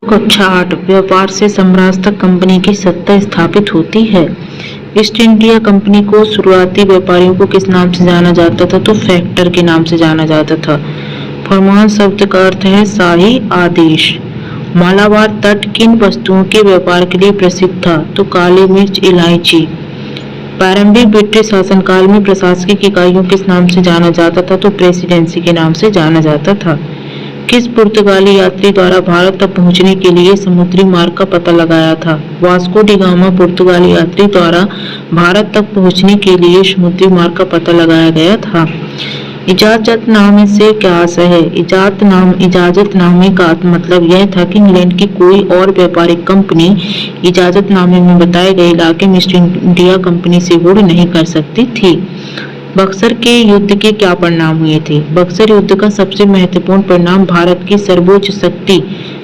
कक्षा 8 व्यापार से साम्राज्य तक कंपनी की सत्ता स्थापित होती है। ईस्ट इंडिया कंपनी को शुरुआती व्यापारियों को किस नाम से जाना जाता था? तो फैक्टर के नाम से जाना जाता था। फरमान शब्द का अर्थ है शाही आदेश। मालाबार तट किन वस्तुओं के व्यापार के लिए प्रसिद्ध था? तो काली मिर्च, इलायची। प्रारंभिक ब्रिटिश शासनकाल में प्रशासनिक इकाइयों किस नाम से जाना जाता था? तो प्रेसिडेंसी के नाम से जाना जाता था। किस पुर्तगाली यात्री द्वारा भारत तक पहुंचने के लिए समुद्री मार्ग का पता लगाया था? वास्को डी गामा पुर्तगाली यात्री द्वारा भारत तक पहुंचने के लिए समुद्री मार्ग का पता लगाया गया था। इजाजतनामे से क्या आशय है? इजाजतनामे का मतलब यह था कि इंग्लैंड की कोई और व्यापारिक कंपनी इजाजतनामे में बताए गए इलाके में ईस्ट इंडिया कंपनी से गुड़ नहीं कर सकती थी। बक्सर के युद्ध के क्या परिणाम हुए थे? बक्सर युद्ध का सबसे महत्वपूर्ण परिणाम भारत की सर्वोच्च शक्ति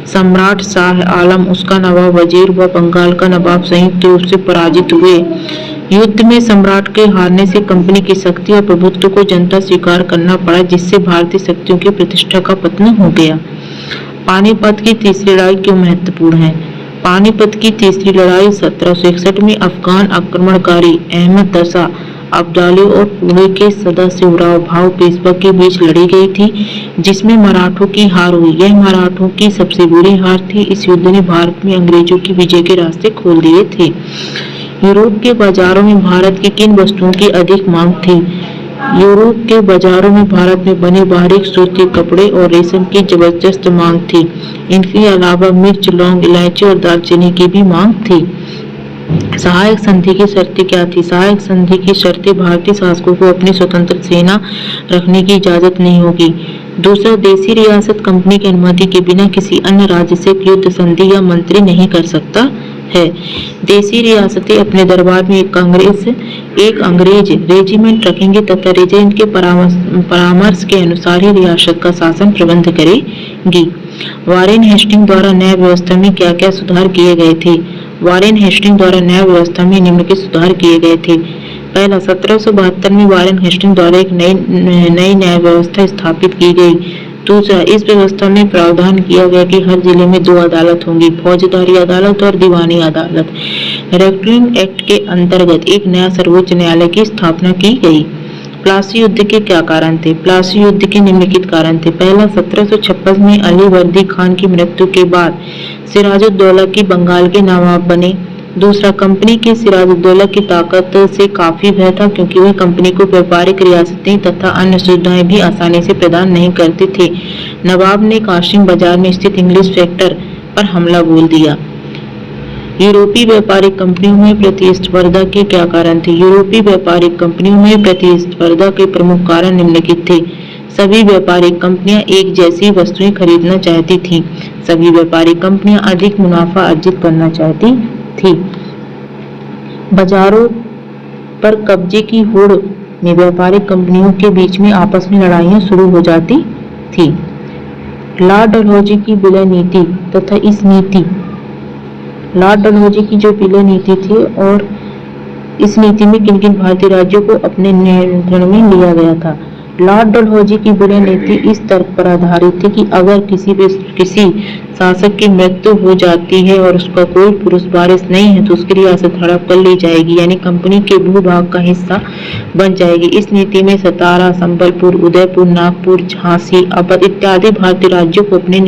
सम्राट शाह आलम, उसका नवाब वजीर व बंगाल का नवाब संयुक्त रूप से पराजित हुए। युद्ध में सम्राट के हारने से कंपनी की शक्ति और प्रभुत्व को जनता स्वीकार करना पड़ा, जिससे भारतीय शक्तियों की प्रतिष्ठा का पतन हो गया। पानीपत की तीसरी लड़ाई क्यों महत्वपूर्ण है? पानीपत की तीसरी लड़ाई 1761 में अफगान आक्रमणकारी अहमद दशा अब्दाली और पुणे के सदाशिवराव भाऊ पेशवा के बीच लड़ी गई थी, जिसमें मराठों की हार हुई। यह मराठों की सबसे बुरी हार थी। इस युद्ध ने भारत में अंग्रेजों की विजय के रास्ते खोल दिए थे। यूरोप के बाजारों में भारत की किन वस्तुओं की अधिक मांग थी? यूरोप के बाजारों में भारत में बने बारीक सूती कपड़े और रेशम की जबरदस्त मांग थी। इनके अलावा मिर्च, लौंग, इलायची और दालचीनी की भी मांग थी। सहायक संधि की शर्तें क्या थी? सहायक संधि की शर्तें भारतीय शासकों को अपनी स्वतंत्र सेना रखने की इजाजत नहीं होगी। दूसरा, देशी रियासत कंपनी की अनुमति के बिना किसी अन्य राज्य से युद्ध संधि या मंत्री नहीं कर सकता है। देशी रियासतें अपने दरबार में एक अंग्रेज रेजिमेंट रखेंगे तथा रेजिमेंट के परामर्श के अनुसार ही रियासत का शासन प्रबंध करेगी। वारेन हेस्टिंग द्वारा न्याय व्यवस्था में क्या क्या सुधार किए गए थे? वारेन हेस्टिंग द्वारा न्याय व्यवस्था में निम्नलिखित सुधार किए गए थे। पहला, 1772 में वारेन हेस्टिंग द्वारा एक नई न्याय व्यवस्था स्थापित की गई। दूसरा, इस व्यवस्था में प्रावधान किया गया कि हर जिले में 2 अदालत होंगी, फौजदारी अदालत और दीवानी अदालत। रेकरिंग एक्ट के अंतर्गत एक नया सर्वोच्च न्यायालय की स्थापना की गई। प्लासी युद्ध के क्या कारण थे? प्लासी युद्ध के निम्नलिखित कारण थे। पहला, 1756 में अली वर्दी खान की मृत्यु के बाद सिराजुद्दौला की बंगाल के नवाब बने। दूसरा, कंपनी के सिराजुद्दौला की ताकत से काफी भय था, क्योंकि वह कंपनी को व्यापारिक रियासतें तथा अन्य सुविधाएं भी आसानी से प्रदान नहीं करते थे। नवाब ने काशिम बाजार में स्थित इंग्लिश फैक्टर पर हमला बोल दिया। यूरोपीय व्यापारिक कंपनियों में प्रतिस्पर्धा के क्या कारण थे? यूरोपीय व्यापारिक कंपनियों में प्रतिस्पर्धा के प्रमुख कारण निम्नलिखित थे। सभी व्यापारिक कंपनियां एक जैसी वस्तुएं खरीदना चाहती थीं। सभी व्यापारिक कंपनियां अधिक मुनाफा अर्जित करना चाहती थी। बाजारों पर कब्जे की होड़ में व्यापारिक कंपनियों के बीच में आपस में लड़ाइयां शुरू हो जाती थी। लॉर्ड डलहौजी की विलय नीति तथा इस नीति लॉर्ड डलहौजी की जो विलय नीति थी और इस नीति में किन किन भारतीय राज्यों को अपने नियंत्रण में लिया गया था? लॉर्ड डलहौजी की विलय नीति इस तर्क पर आधारित थी कि अगर किसी शासक की मृत्यु हो जाती है और उसका कोई पुरुष वारिस नहीं है तो उसकी रियासत हड़प कर ली जाएगी, यानी कंपनी के भूभाग का हिस्सा बन जाएगी। इस नीति में सतारा, संबलपुर, उदयपुर, नागपुर, झांसी, अवध इत्यादि भारतीय राज्यों को अपने